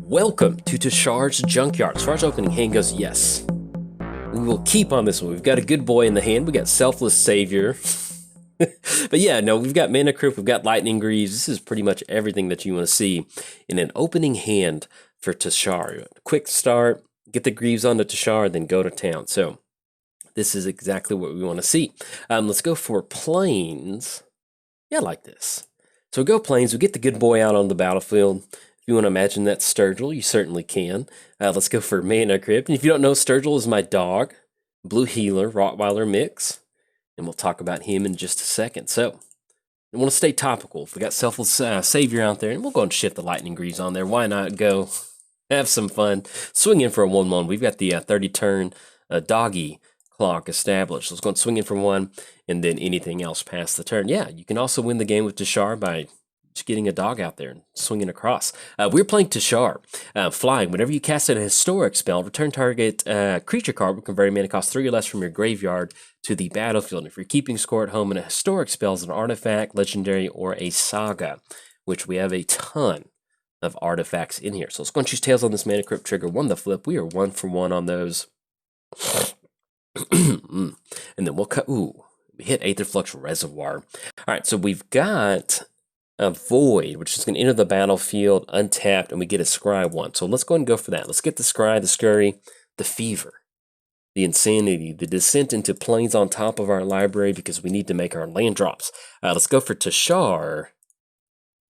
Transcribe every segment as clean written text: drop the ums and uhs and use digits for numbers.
Welcome to Teshar's Junkyard. As far as opening hand goes, yes. We will keep on this one. We've got a good boy in the hand. We got Selfless Savior. But yeah, no, we've got Mana Crypt, we've got Lightning Greaves. This is pretty much everything that you want to see in an opening hand for Teshar. Quick start, get the Greaves onto Teshar, then go to town. So this is exactly what we want to see. Let's go for Plains. Yeah, I like this. So we go Plains, we get the good boy out on the battlefield. If you want to imagine that Sturgill, you certainly can. Let's go for Mana Crypt. And if you don't know, Sturgill is my dog, Blue Healer, Rottweiler mix. And we'll talk about him in just a second. So, I want to stay topical. If we got Selfless Savior out there, and we'll go and shift the Lightning Greaves on there. Why not go have some fun? Swing in for a 1-1. We've got the 30-turn doggy clock established. Let's go and swing in for 1, and then anything else past the turn. Yeah, you can also win the game with Teshar by just getting a dog out there and swinging across. We're playing Teshar. Flying. Whenever you cast a historic spell, return target creature card with converting mana cost 3 or less from your graveyard to the battlefield. If you're keeping score at home, and a historic spell is an artifact, legendary, or a saga, which we have a ton of artifacts in here. So let's go and choose Tails on this Mana Crypt trigger. 1 the flip. We are 1 for 1 on those. And then we'll cut. Ooh, we hit Aetherflux Reservoir. All right, so we've got a Void, which is going to enter the battlefield untapped, and we get a Scry 1. So let's go ahead and go for that. Let's get the Scry, the Scurry, the Fever, the Insanity, the Descent into Plains on top of our library because we need to make our land drops. Let's go for Teshar.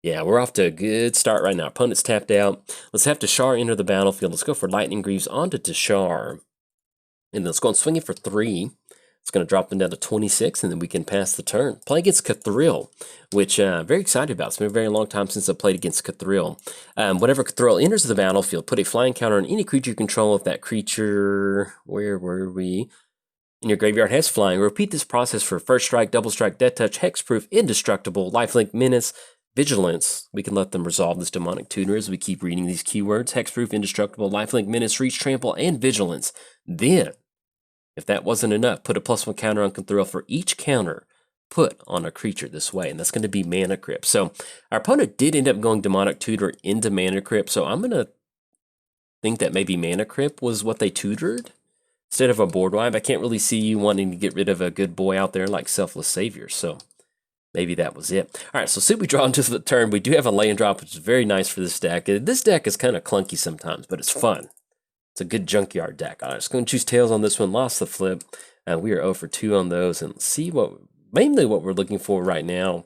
Yeah, we're off to a good start right now. Opponent's tapped out. Let's have Teshar enter the battlefield. Let's go for Lightning Greaves onto Teshar. And let's go and swing it for 3. It's going to drop them down to 26, and then we can pass the turn. Play against Kathril, which I'm very excited about. It's been a very long time since I played against Kathril. Whenever Kathril enters the battlefield, put a flying counter on any creature you control. If that creature, where were we? In your graveyard has flying. Repeat this process for First Strike, Double Strike, Death Touch, Hexproof, Indestructible, Lifelink, Menace, Vigilance. We can let them resolve this demonic tutor as we keep reading these keywords. Hexproof, Indestructible, Lifelink, Menace, Reach, Trample, and Vigilance. Then, if that wasn't enough, put a +1 counter on Kathril for each counter put on a creature this way, and that's going to be Mana Crypt. So our opponent did end up going Demonic Tutor into Mana Crypt, so I'm going to think that maybe Mana Crypt was what they tutored instead of a board wipe. I can't really see you wanting to get rid of a good boy out there like Selfless Savior, so maybe that was it. All right, so see we draw into the turn. We do have a land drop, which is very nice for this deck. This deck is kind of clunky sometimes, but it's fun. It's a good junkyard deck. All right, let's go and choose Tails on this one. Lost the flip. We are 0 for 2 on those. And see mainly what we're looking for right now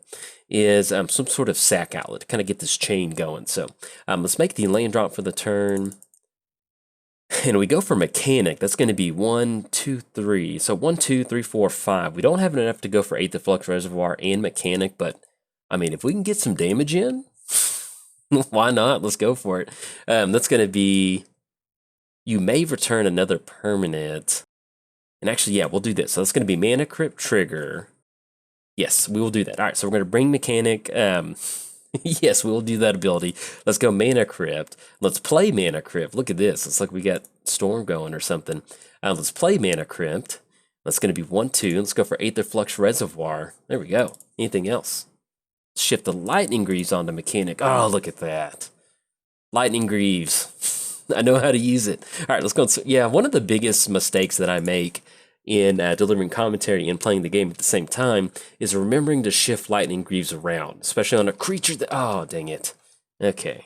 is some sort of sack outlet to kind of get this chain going. So let's make the land drop for the turn. And we go for Mechanic. That's going to be 1, 2, 3. So 1, 2, 3, 4, 5. We don't have enough to go for Aetherflux Reservoir and Mechanic, but I mean, if we can get some damage in, why not? Let's go for it. That's going to be... You may return another permanent. And actually, yeah, we'll do this. So it's going to be Mana Crypt trigger. Yes, we will do that. All right, so we're going to bring Mechanic. Yes, we will do that ability. Let's go Mana Crypt. Let's play Mana Crypt. Look at this. It's like we got Storm going or something. Let's play Mana Crypt. That's going to be 1, 2. Let's go for Aetherflux Reservoir. There we go. Anything else? Shift the Lightning Greaves onto Mechanic. Oh, look at that. Lightning Greaves. I know how to use it. All right, let's go. Yeah, one of the biggest mistakes that I make in delivering commentary and playing the game at the same time is remembering to shift Lightning Greaves around, especially on a creature that... Oh, dang it. Okay.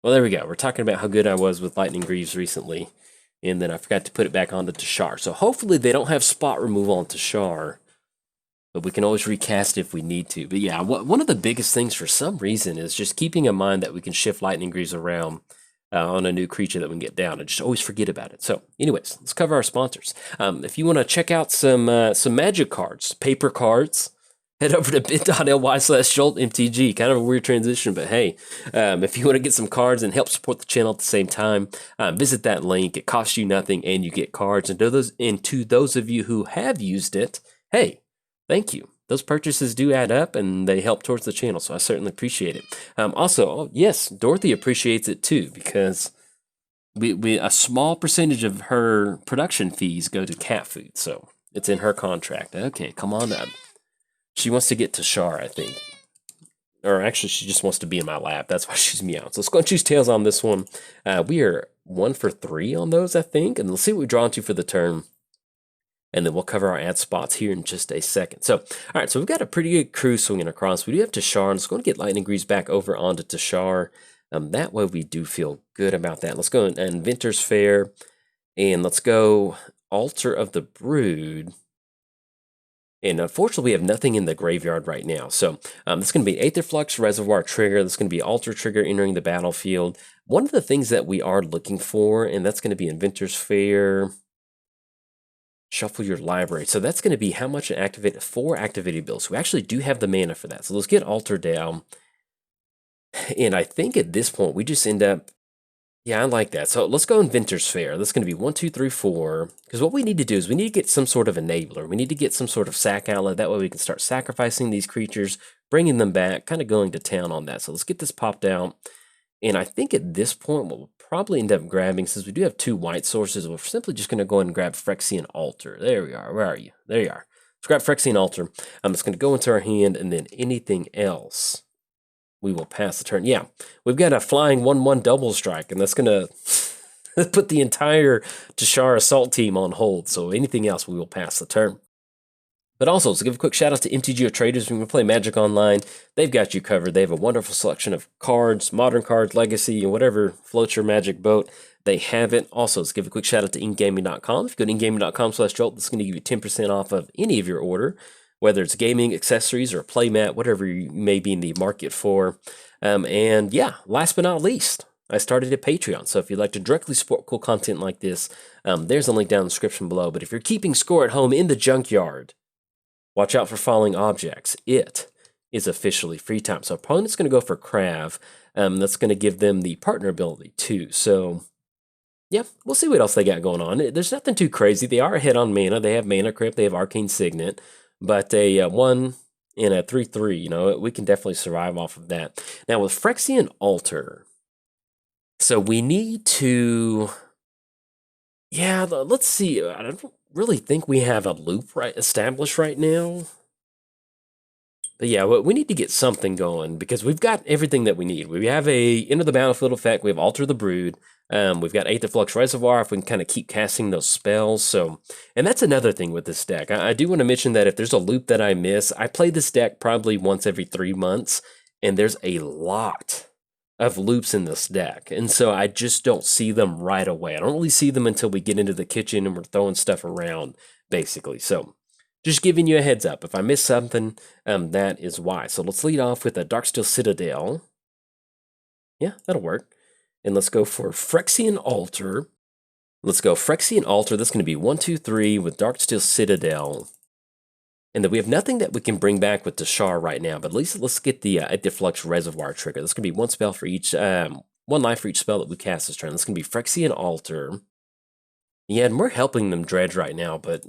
Well, there we go. We're talking about how good I was with Lightning Greaves recently, and then I forgot to put it back onto Teshar. So hopefully they don't have spot removal on Teshar, but we can always recast if we need to. But yeah, one of the biggest things for some reason is just keeping in mind that we can shift Lightning Greaves around on a new creature that we can get down. I just always forget about it. So anyways, let's cover our sponsors. If you want to check out some magic cards, paper cards, head over to bit.ly/Jolt MTG. Kind of a weird transition, but hey, if you want to get some cards and help support the channel at the same time, visit that link. It costs you nothing and you get cards. And to those of you who have used it, hey, thank you. Those purchases do add up, and they help towards the channel, so I certainly appreciate it. Also, yes, Dorothy appreciates it too, because a small percentage of her production fees go to cat food, so it's in her contract. Okay, come on up. She wants to get Teshar, I think. or actually she just wants to be in my lap. That's why she's meowing. So let's go and choose tails on this one. We are 1 for 3 on those, I think. And let's see what we draw into for the turn. And then we'll cover our ad spots here in just a second. So, all right, so we've got a pretty good crew swinging across. We do have Teshar. Let's go and get Lightning Greaves back over onto Teshar. That way we do feel good about that. Let's go Inventor's Fair. And let's go Altar of the Brood. And unfortunately, we have nothing in the graveyard right now. So this is going to be Aetherflux Reservoir trigger. This is going to be Altar trigger entering the battlefield. One of the things that we are looking for, and that's going to be Inventor's Fair. Shuffle your library. So that's going to be how much activate 4 activated bills. We actually do have the mana for that. So let's get Altar down. And I think at this point, we just end up, yeah, I like that. So let's go Inventor's Fair. That's going to be 1, 2, 3, 4. Because what we need to do is we need to get some sort of enabler. We need to get some sort of sack outlet. That way we can start sacrificing these creatures, bringing them back, kind of going to town on that. So let's get this popped out. And I think at this point, what we'll probably end up grabbing, since we do have 2 white sources, we're simply just going to go ahead and grab Phyrexian Altar. There we are. Where are you? There you are. Let's grab Phyrexian Altar. I'm just going to go into our hand, and then anything else, we will pass the turn. Yeah, we've got a flying 1/1 double strike, and that's going to put the entire Teshar assault team on hold. So anything else, we will pass the turn. But also, to give a quick shout out to MTGOTraders. When we play Magic Online, they've got you covered. They have a wonderful selection of cards, modern cards, legacy, and whatever floats your Magic boat. They have it. Also, let's give a quick shout out to ingaming.com. If you go to ingaming.com/Jolt, that's going to give you 10% off of any of your order, whether it's gaming, accessories, or a playmat, whatever you may be in the market for. And yeah, last but not least, I started a Patreon. So if you'd like to directly support cool content like this, there's a link down in the description below. But if you're keeping score at home in the junkyard, watch out for falling objects. It is officially free time. So opponent's going to go for Krav. That's going to give them the partner ability too. So yeah, we'll see what else they got going on. There's nothing too crazy. They are ahead on mana. They have Mana Crypt. They have Arcane Signet. But a 1 and a 3/3, you know, we can definitely survive off of that. Now with Phyrexian Altar, so we need to, yeah, let's see. I don't really think we have a loop established right now. But yeah, we need to get something going because we've got everything that we need. We have a Enter the Battlefield effect. We have Alter the Brood. We've got Aetherflux Reservoir if we can kind of keep casting those spells. So, and that's another thing with this deck. I do want to mention that if there's a loop that I miss, I play this deck probably once every 3 months, and there's a lot of loops in this deck. And so I just don't see them right away. I don't really see them until we get into the kitchen and we're throwing stuff around, basically. So just giving you a heads up. If I miss something, that is why. So let's lead off with a Darksteel Citadel. Yeah, that'll work. And let's go for Phyrexian Altar. Let's go Phyrexian Altar. That's going to be 1, 2, 3 with Darksteel Citadel. And then we have nothing that we can bring back with Teshar right now, but at least let's get the Aetherflux Reservoir trigger. That's going to be 1 spell for each, 1 life for each spell that we cast this turn. That's going to be Phyrexian Altar. Yeah, and we're helping them dredge right now, but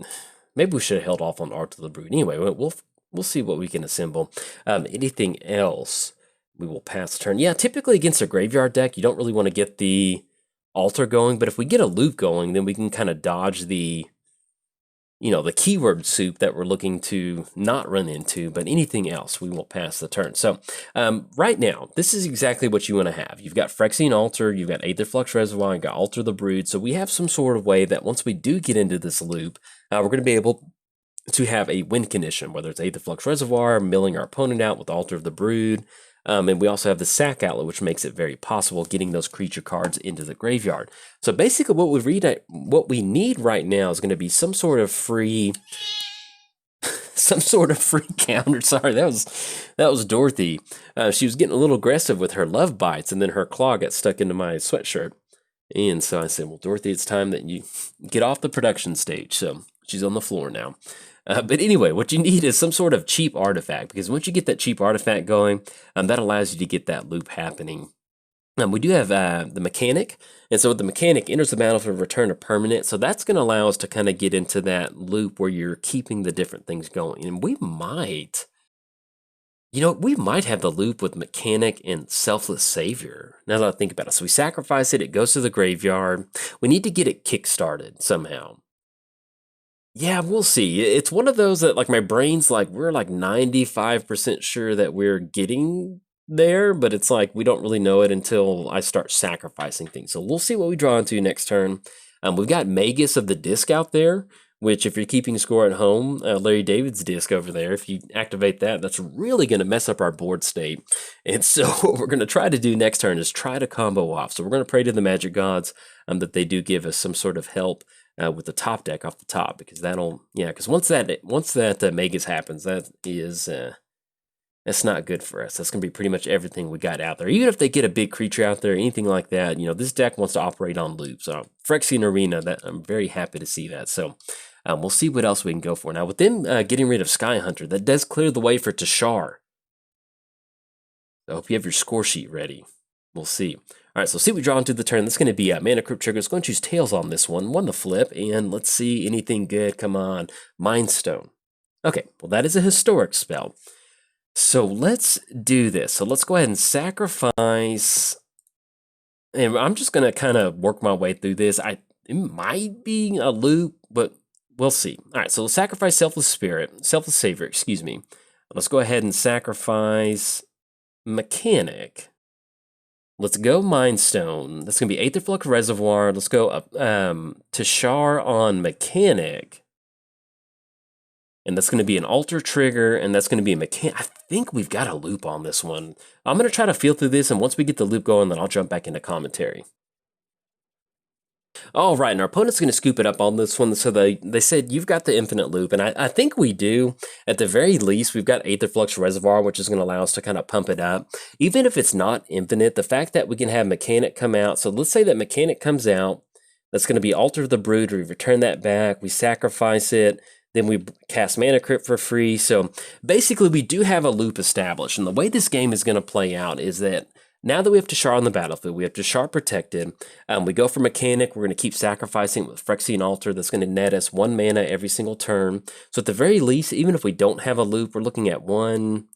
maybe we should have held off on Art of the Brood. Anyway, we'll see what we can assemble. Anything else, we will pass the turn. Yeah, typically against a graveyard deck, you don't really want to get the Altar going, but if we get a loop going, then we can kind of dodge the, you know, the keyword soup that we're looking to not run into, but anything else, we won't pass the turn. So right now, this is exactly what you want to have. You've got Phyrexian Altar, you've got Aetherflux Reservoir, you've got Altar the Brood. So we have some sort of way that once we do get into this loop, we're going to be able to have a win condition, whether it's Aetherflux Reservoir, milling our opponent out with Altar of the Brood. And we also have the sack outlet, which makes it very possible getting those creature cards into the graveyard. So basically what we need right now is going to be some sort of free counter. Sorry, that was Dorothy. She was getting a little aggressive with her love bites, and then her claw got stuck into my sweatshirt. And so I said, well, Dorothy, it's time that you get off the production stage. So she's on the floor now. But anyway, what you need is some sort of cheap artifact, because once you get that cheap artifact going, that allows you to get that loop happening. We do have the mechanic, and so the mechanic enters the battlefield, return a permanent, so that's going to allow us to kind of get into that loop where you're keeping the different things going. And we might, you know, we might have the loop with mechanic and selfless savior, now that I think about it. So we sacrifice it, it goes to the graveyard. We need to get it kick-started somehow. Yeah, we'll see. It's one of those that like my brain's like we're like 95% sure that we're getting there, but it's like we don't really know it until I start sacrificing things. So we'll see what we draw into next turn. We've got Magus of the Disc out there, which if you're keeping score at home, Larry David's disc over there, if you activate that, that's really going to mess up our board state. And so what we're going to try to do next turn is try to combo off. So we're going to pray to the magic gods that they do give us some sort of help with the top deck off the top, because that'll, yeah, because once that Magus happens, that is that's not good for us. That's gonna be pretty much everything we got out there. Even if they get a big creature out there, anything like that, you know, this deck wants to operate on loops. So Phyrexian Arena, that I'm very happy to see that. So we'll see what else we can go for. Now with them getting rid of Sky Hunter, that does clear the way for Teshar. I hope you have your score sheet ready. We'll see. All right, so see what we draw into the turn. That's going to be Mana Crypt Trigger. It's going to choose Tails on this one the flip, and let's see anything good. Come on, Mind Stone. Okay, well that is a historic spell. So let's do this. So let's go ahead and sacrifice, and I'm just going to kind of work my way through this. It might be a loop, but we'll see. All right, so let's sacrifice Selfless Savior, excuse me. Let's go ahead and sacrifice Mechanic. Let's go Mind Stone. That's going to be Aetherflux Reservoir. Let's go Teshar on Mechanic. And that's going to be an Alter Trigger, and that's going to be a Mechanic. I think we've got a loop on this one. I'm going to try to feel through this, and once we get the loop going, then I'll jump back into commentary. All right, and our opponent's going to scoop it up on this one. So they said, you've got the infinite loop, and I think we do. At the very least, we've got Aetherflux Reservoir, which is going to allow us to kind of pump it up. Even if it's not infinite, the fact that we can have Mechanic come out. So let's say that Mechanic comes out. That's going to be Alter the Brood. We return that back. We sacrifice it. Then we cast Mana Crypt for free. So basically, we do have a loop established. And the way this game is going to play out is that now that we have Teshar on the battlefield, we have Teshar protected. We go for Mechanic. We're going to keep sacrificing with Phyrexian Altar. That's going to net us 1 mana every single turn. So at the very least, even if we don't have a loop, we're looking at 1,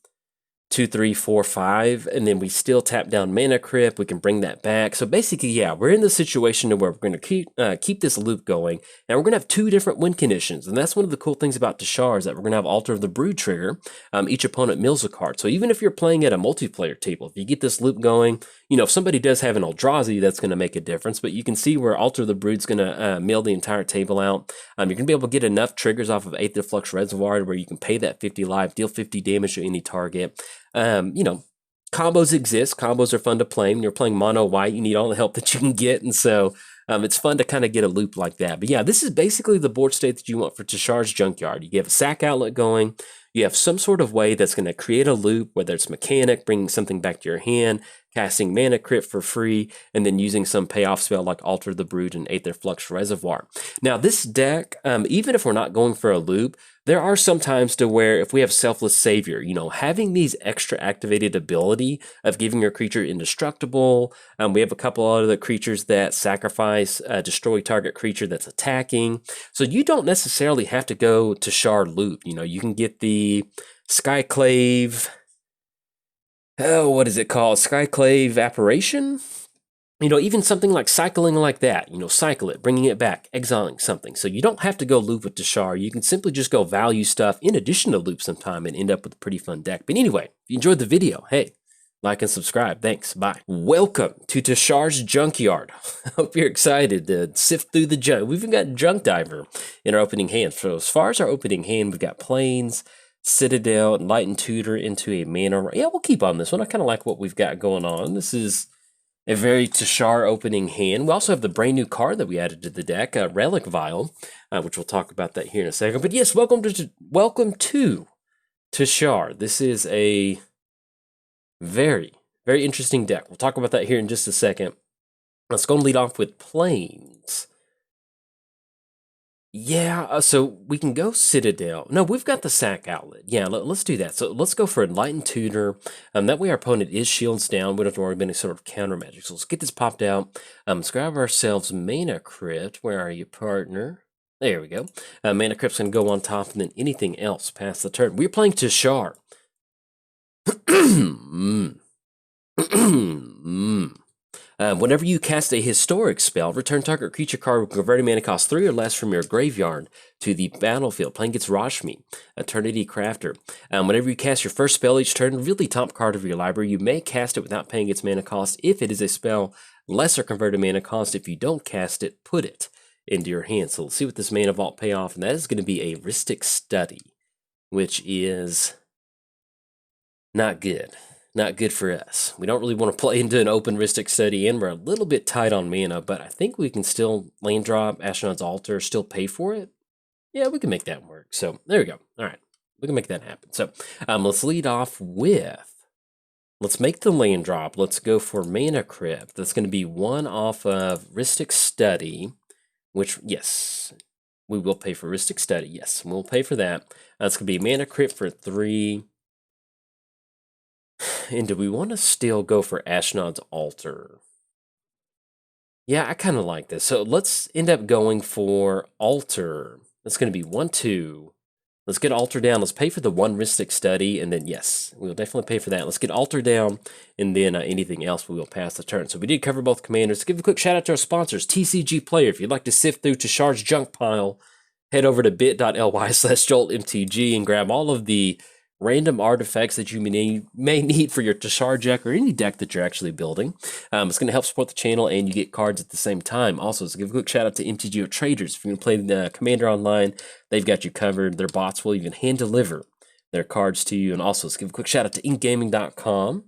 2, 3, 4, 5, and then we still tap down Mana Crypt. We can bring that back. So basically, yeah, we're in the situation where we're going to keep this loop going, and we're going to have 2 different win conditions. And that's one of the cool things about Teshar is that we're going to have Altar of the Brood trigger. Each opponent mills a card. So even if you're playing at a multiplayer table, if you get this loop going, you know, if somebody does have an Eldrazi, that's going to make a difference. But you can see where Altar of the Brood's going to mill the entire table out. You're going to be able to get enough triggers off of Aetherflux Reservoir where you can pay that 50 life, deal 50 damage to any target. You know, combos exist. Combos are fun to play. When you're playing mono white, you need all the help that you can get. And so it's fun to kind of get a loop like that. But yeah, this is basically the board state that you want for Teshar's Junkyard. You have a sack outlet going. You have some sort of way that's going to create a loop, whether it's Mechanic, bringing something back to your hand, casting Mana Crypt for free, and then using some payoff spell like Alter the Brood and Aetherflux Reservoir. Now, this deck, even if we're not going for a loop, there are some times to where if we have Selfless Savior, you know, having these extra activated ability of giving your creature indestructible. We have a couple other creatures that sacrifice, destroy target creature that's attacking. So you don't necessarily have to go to Shard Loop. You know, you can get the Skyclave. Oh, what is it called? Skyclave Apparition? You know, even something like cycling like that, you know, cycle it, bringing it back, exiling something. So you don't have to go loop with Teshar. You can simply just go value stuff in addition to loop sometime and end up with a pretty fun deck. But anyway, if you enjoyed the video, hey, like and subscribe. Thanks. Bye. Welcome to Teshar's Junkyard. Hope you're excited to sift through the junk. We've even got Junk Diver in our opening hand. So as far as our opening hand, we've got Plains, Citadel, Enlightened Tutor into a Mana. Yeah, we'll keep on this one. I kind of like what we've got going on. This is a very Teshar opening hand. We also have the brand new card that we added to the deck, Relic Vial, which we'll talk about that here in a second. But yes, welcome to Teshar. This is a very, very interesting deck. We'll talk about that here in just a second. Let's go and lead off with Plains. Yeah, so we can go Citadel. No, we've got the sack outlet. Yeah, let's do that. So let's go for Enlightened Tutor. That way our opponent is shields down. We don't have to worry about any sort of counter magic. So let's get this popped out. Let's grab ourselves Mana Crypt. Where are you, partner? There we go. Mana Crypt's going to go on top, and then anything else past the turn. We're playing Teshar. Whenever you cast a historic spell, return target creature card with converted mana cost 3 or less from your graveyard to the battlefield. Playing against Rashmi, Eternity Crafter. Whenever you cast your first spell each turn, reveal the top card of your library. You may cast it without paying its mana cost if it is a spell lesser converted mana cost. If you don't cast it, put it into your hand. So let's see what this Mana Vault payoff, and that is going to be a Rhystic Study, which is not good. Not good for us. We don't really want to play into an open Rhystic Study, and we're a little bit tight on mana, but I think we can still land drop Ashnod's Altar, still pay for it. Yeah, we can make that work. So there we go. All right, we can make that happen. So let's lead off with, let's make the land drop. Let's go for Mana Crypt. That's going to be one off of Rhystic Study, which, yes, we will pay for Rhystic Study. Yes, we'll pay for that. That's going to be Mana Crypt for 3. And do we want to still go for Ashnod's Altar? Yeah, I kind of like this. So let's end up going for Altar. That's going to be 1, 2. Let's get Altar down. Let's pay for the 1 Rhystic Study. And then, yes, we'll definitely pay for that. Let's get Altar down. And then anything else, we will pass the turn. So we did cover both commanders. Give a quick shout out to our sponsors, TCG Player. If you'd like to sift through Teshar's junk pile, head over to bit.ly/JoltMTG and grab all of the random artifacts that you may need for your Teshar deck or any deck that you're actually building. It's going to help support the channel, and you get cards at the same time. Also, let's give a quick shout out to MTGOTraders. If you're going to play the Commander online, they've got you covered. Their bots will even hand deliver their cards to you. And also, let's give a quick shout out to inkgaming.com.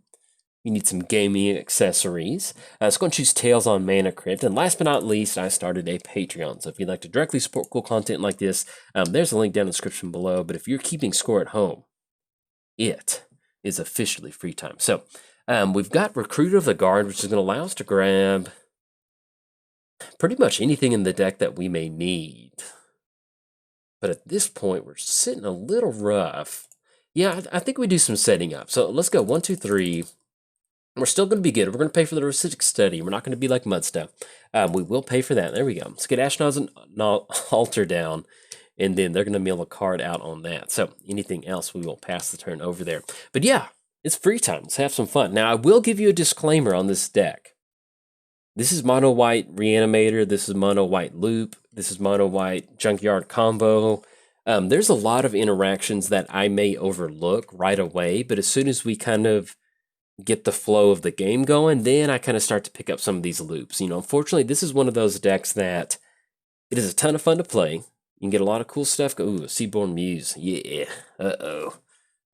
You need some gaming accessories. Let's go and choose Tails on Mana Crypt. And last but not least, I started a Patreon. So if you'd like to directly support cool content like this, there's a link down in the description below. But if you're keeping score at home, it is officially free time. So we've got Recruiter of the Guard, which is going to allow us to grab pretty much anything in the deck that we may need. But at this point, we're sitting a little rough. Yeah, I think we do some setting up. So let's go 1, 2, 3. We're still going to be good. We're going to pay for the Rhystic Study. We're not going to be like Mud Stuff. We will pay for that. There we go. Let's get Ashnod's Altar down. And then they're going to mail a card out on that. So anything else, we will pass the turn over there. But yeah, it's free time. Let's have some fun. Now, I will give you a disclaimer on this deck. This is Mono White Reanimator. This is Mono White Loop. This is Mono White Junkyard Combo. There's a lot of interactions that I may overlook right away. But as soon as we kind of get the flow of the game going, then I kind of start to pick up some of these loops. You know, unfortunately, this is one of those decks that it is a ton of fun to play. You can get a lot of cool stuff. Ooh, Seaborn Muse. Yeah. Uh-oh.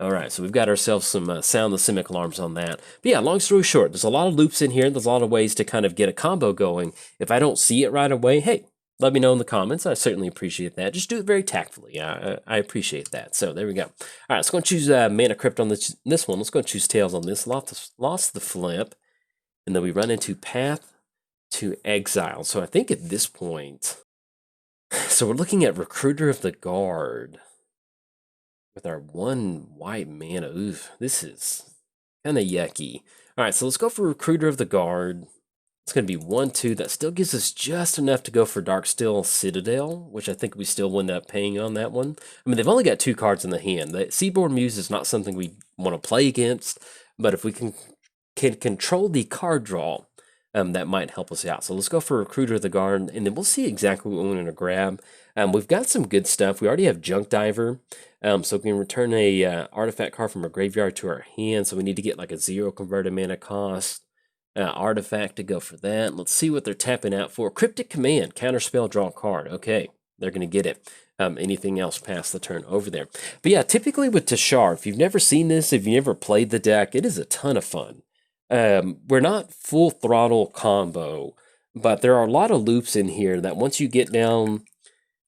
All right, so we've got ourselves some Sound the Simic alarms on that. But yeah, long story short, there's a lot of loops in here. There's a lot of ways to kind of get a combo going. If I don't see it right away, hey, let me know in the comments. I certainly appreciate that. Just do it very tactfully. I appreciate that. So there we go. All right, let's go and choose Mana Crypt on this one. Let's go and choose Tails on this. Lost the Flip. And then we run into Path to Exile. So I think at this point, so we're looking at Recruiter of the Guard with our 1 white mana. Ooh, this is kind of yucky. All right, so let's go for Recruiter of the Guard. It's going to be 1, 2. That still gives us just enough to go for Darksteel Citadel, which I think we still will end up paying on that one. I mean, they've only got 2 cards in the hand. The Seaborn Muse is not something we want to play against, but if we can control the card draw, that might help us out. So let's go for Recruiter of the Guard, and then we'll see exactly what we're going to grab. We've got some good stuff. We already have Junk Diver, so we can return a artifact card from our graveyard to our hand. So we need to get like a 0 converted mana cost artifact to go for that. Let's see what they're tapping out for. Cryptic Command, counterspell, draw a card. Okay, they're going to get it. Anything else past the turn over there. But yeah, typically with Teshar, if you've never seen this, if you never played the deck, it is a ton of fun. We're not full throttle combo, but there are a lot of loops in here that once you get down,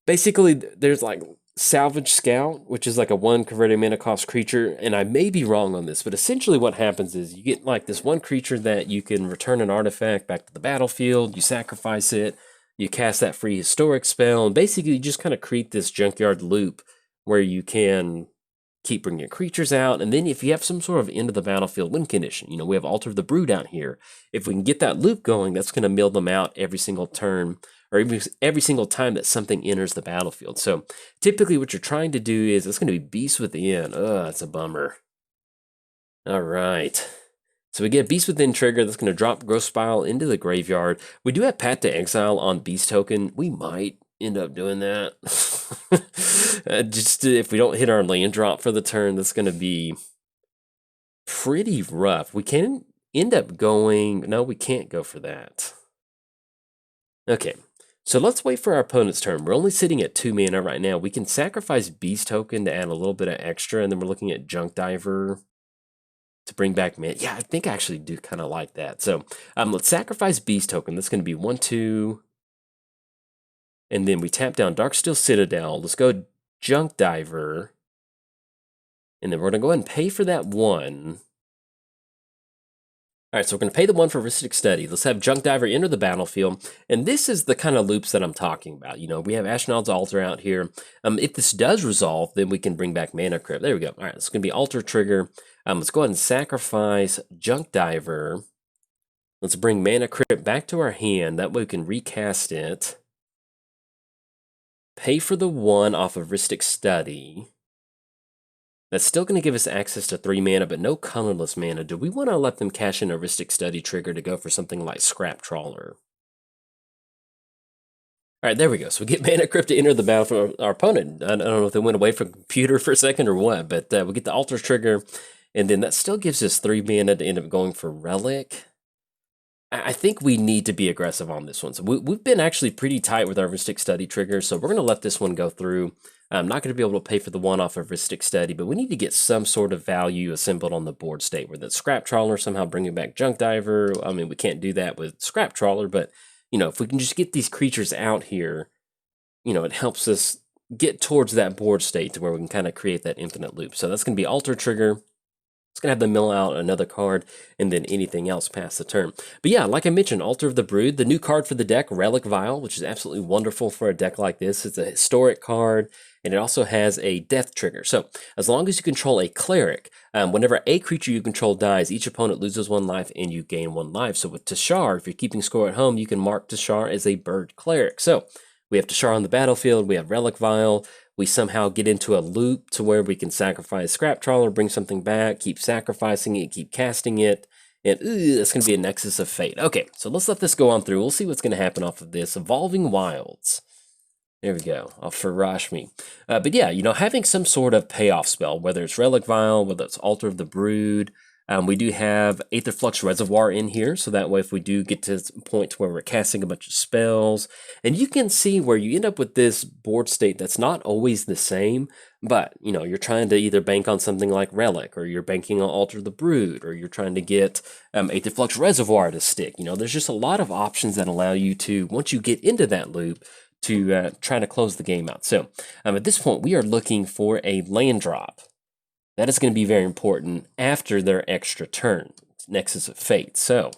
basically there's like Salvage Scout, which is like a 1 converted mana cost creature, and I may be wrong on this, but essentially what happens is you get like this 1 creature that you can return an artifact back to the battlefield, you sacrifice it, you cast that free historic spell, and basically you just kind of create this junkyard loop where you can keep bringing creatures out, and then if you have some sort of end of the battlefield win condition, you know, we have Altar of the Brood out here. If we can get that loop going, that's going to mill them out every single turn, or every single time that something enters the battlefield. So typically what you're trying to do is, it's going to be Beast Within. Ugh, that's a bummer. All right. So we get Beast Within trigger that's going to drop Growth Spiral into the graveyard. We do have Path to Exile on Beast token. We might end up doing that. Just if we don't hit our land drop for the turn, that's going to be pretty rough. We can end up going... No, we can't go for that. Okay, so let's wait for our opponent's turn. We're only sitting at 2 mana right now. We can sacrifice Beast token to add a little bit of extra, and then we're looking at Junk Diver to bring back mana. Yeah, I think I actually do kind of like that. So let's sacrifice Beast token. That's going to be 1/2. And then we tap down Darksteel Citadel. Let's go Junk Diver. And then we're going to go ahead and pay for that 1. All right, so we're going to pay the 1 for Ristic Study. Let's have Junk Diver enter the battlefield. And this is the kind of loops that I'm talking about. You know, we have Ashnod's Altar out here. If this does resolve, then we can bring back Mana Crypt. There we go. All right, it's going to be Altar trigger. Let's go ahead and sacrifice Junk Diver. Let's bring Mana Crypt back to our hand. That way we can recast it. Pay for the 1 off of Ristic Study. That's still going to give us access to 3 mana, but no colorless mana. Do we want to let them cash in a Ristic Study trigger to go for something like Scrap Trawler? All right, there we go. So we get Mana Crypt to enter the battle for our opponent. I don't know if they went away from computer for a second or what, but we get the Altar trigger, and then that still gives us 3 mana to end up going for Relic. I think we need to be aggressive on this one. So we've been actually pretty tight with our Ristic Study trigger, so we're going to let this one go through. I'm not going to be able to pay for the 1 off of Ristic Study, but we need to get some sort of value assembled on the board state, where that Scrap Trawler somehow bringing back Junk Diver. I mean, we can't do that with Scrap Trawler, but, you know, if we can just get these creatures out here, you know, it helps us get towards that board state to where we can kind of create that infinite loop. So that's going to be Altar trigger. It's going to have them mill out another card, and then anything else past the turn. But yeah, like I mentioned, Altar of the Brood, the new card for the deck, Relic Vial, which is absolutely wonderful for a deck like this. It's a historic card, and it also has a death trigger. So as long as you control a cleric, whenever a creature you control dies, each opponent loses 1 life and you gain 1 life. So with Teshar, if you're keeping score at home, you can mark Teshar as a bird cleric. So we have Teshar on the battlefield, we have Relic Vial. We somehow get into a loop to where we can sacrifice Scrap Trawler, bring something back, keep sacrificing it, keep casting it, and that's going to be a Nexus of Fate. Okay, so let's let this go on through. We'll see what's going to happen off of this. Evolving Wilds. There we go, off for Rashmi. But yeah, you know, having some sort of payoff spell, whether it's Relic Vial, whether it's Altar of the Brood. We do have Aetherflux Reservoir in here, so that way if we do get to a point where we're casting a bunch of spells, and you can see where you end up with this board state that's not always the same, but, you know, you're trying to either bank on something like Relic, or you're banking on Altar of the Brood, or you're trying to get Aetherflux Reservoir to stick. You know, there's just a lot of options that allow you to, once you get into that loop, to try to close the game out. So at this point, we are looking for a land drop. That is going to be very important after their extra turn, Nexus of Fate. So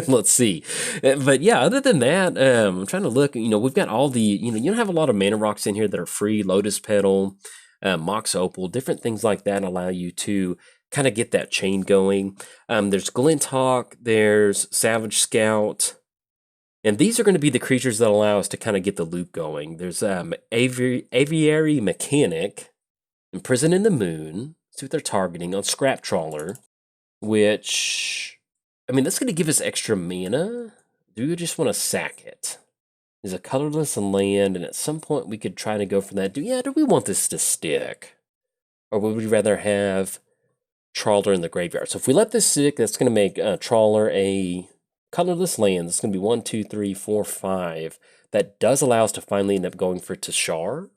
let's see. But yeah, other than that, I'm trying to look. You know, we've got all the, you know, you don't have a lot of mana rocks in here that are free. Lotus Petal, Mox Opal, different things like that allow you to kind of get that chain going. There's Glinthawk, there's Savage Scout. And these are going to be the creatures that allow us to kind of get the loop going. There's Aviary Mechanic, Imprison in the Moon. See what they're targeting on Scrap Trawler, which, I mean, that's going to give us extra mana. Do we just want to sack it? There's a colorless land, and at some point we could try to go for that. Do we want this to stick? Or would we rather have Trawler in the graveyard? So if we let this stick, that's going to make Trawler a colorless land. It's going to be 1, 2, 3, 4, 5. That does allow us to finally end up going for Teshar.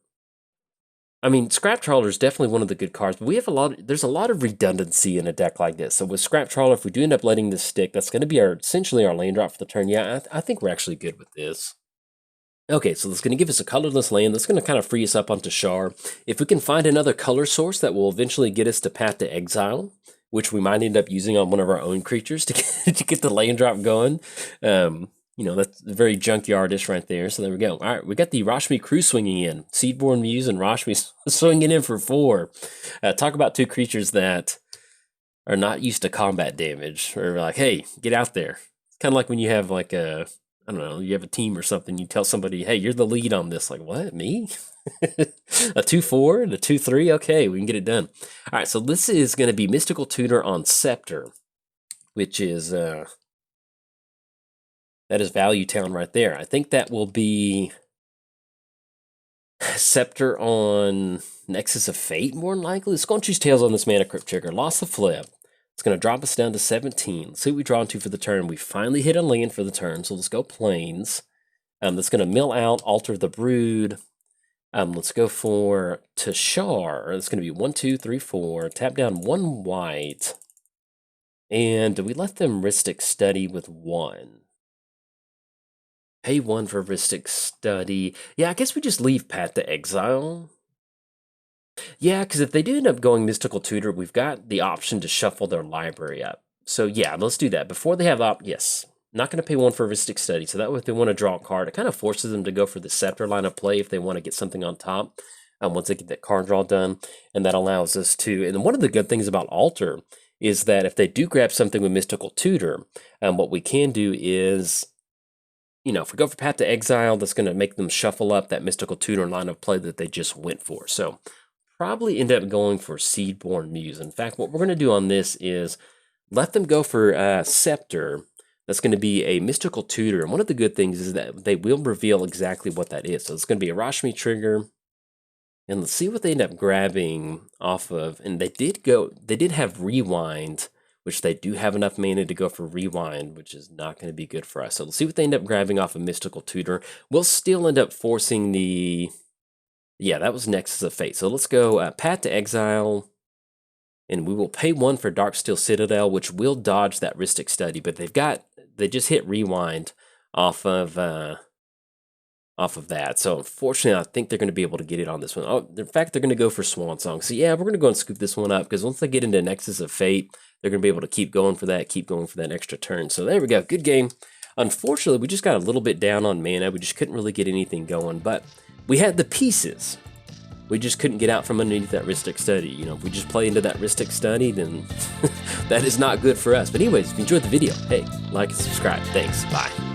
I mean, Scrap Trawler is definitely one of the good cards, but we have there's a lot of redundancy in a deck like this. So with Scrap Trawler, if we do end up letting this stick, that's going to be essentially our land drop for the turn. Yeah, I think we're actually good with this. Okay, so that's going to give us a colorless land. That's going to kind of free us up on Teshar. If we can find another color source that will eventually get us to Path to Exile, which we might end up using on one of our own creatures to get the land drop going. You know, that's very junkyardish right there. So there we go. All right, we got the Rashmi crew swinging in. Seedborn Muse and Rashmi swinging in for 4. Talk about 2 creatures that are not used to combat damage. Or like, hey, get out there. It's kind of like when you have like a, I don't know, you have a team or something. You tell somebody, hey, you're the lead on this. Like, what, me? A 2/4 and a 2/3? Okay, we can get it done. All right, so this is going to be Mystical Tutor on Scepter. which is that is Value Town right there. I think that will be Scepter on Nexus of Fate, more than likely. Let's go and choose Tails on this Mana Crypt trigger. Lost the flip. It's going to drop us down to 17. Let's see what we draw into for the turn. We finally hit a land for the turn, so let's go Plains. That's going to mill out, Alter the Brood. Let's go for Teshar. It's going to be 1, 2, 3, 4. Tap down 1 white. And we let them Rhystic Study with 1. Pay 1 for Rhystic Study. Yeah, I guess we just leave Path to Exile. Yeah, because if they do end up going Mystical Tutor, we've got the option to shuffle their library up. So yeah, let's do that. Before they have yes. Not going to pay 1 for Rhystic Study, so that way if they want to draw a card, it kind of forces them to go for the Scepter line of play if they want to get something on top once they get that card draw done. And that allows us to, and one of the good things about Alter is that if they do grab something with Mystical Tutor, what we can do is, you know, if we go for Path to Exile, that's going to make them shuffle up that Mystical Tutor line of play that they just went for. So probably end up going for Seedborn Muse. In fact, what we're going to do on this is let them go for Scepter. That's going to be a Mystical Tutor. And one of the good things is that they will reveal exactly what that is. So it's going to be a Rashmi trigger. And let's see what they end up grabbing off of. And they did have Rewind, which they do have enough mana to go for Rewind, which is not going to be good for us. So let's see what they end up grabbing off of Mystical Tutor. We'll still end up forcing the... Yeah, that was Nexus of Fate. So let's go Path to Exile. And we will pay 1 for Darksteel Citadel, which will dodge that Rhystic Study. But they just hit Rewind off of that. So unfortunately, I think they're going to be able to get it on this one. Oh, in fact, they're going to go for Swan Song. So yeah, we're going to go and scoop this one up, because once they get into Nexus of Fate, they're going to be able to keep going for that extra turn. So there we go. Good game. Unfortunately, we just got a little bit down on mana. We just couldn't really get anything going, but we had the pieces. We just couldn't get out from underneath that Rhystic Study. You know, if we just play into that Rhystic Study, then that is not good for us. But anyways, if you enjoyed the video, hey, like and subscribe. Thanks. Bye.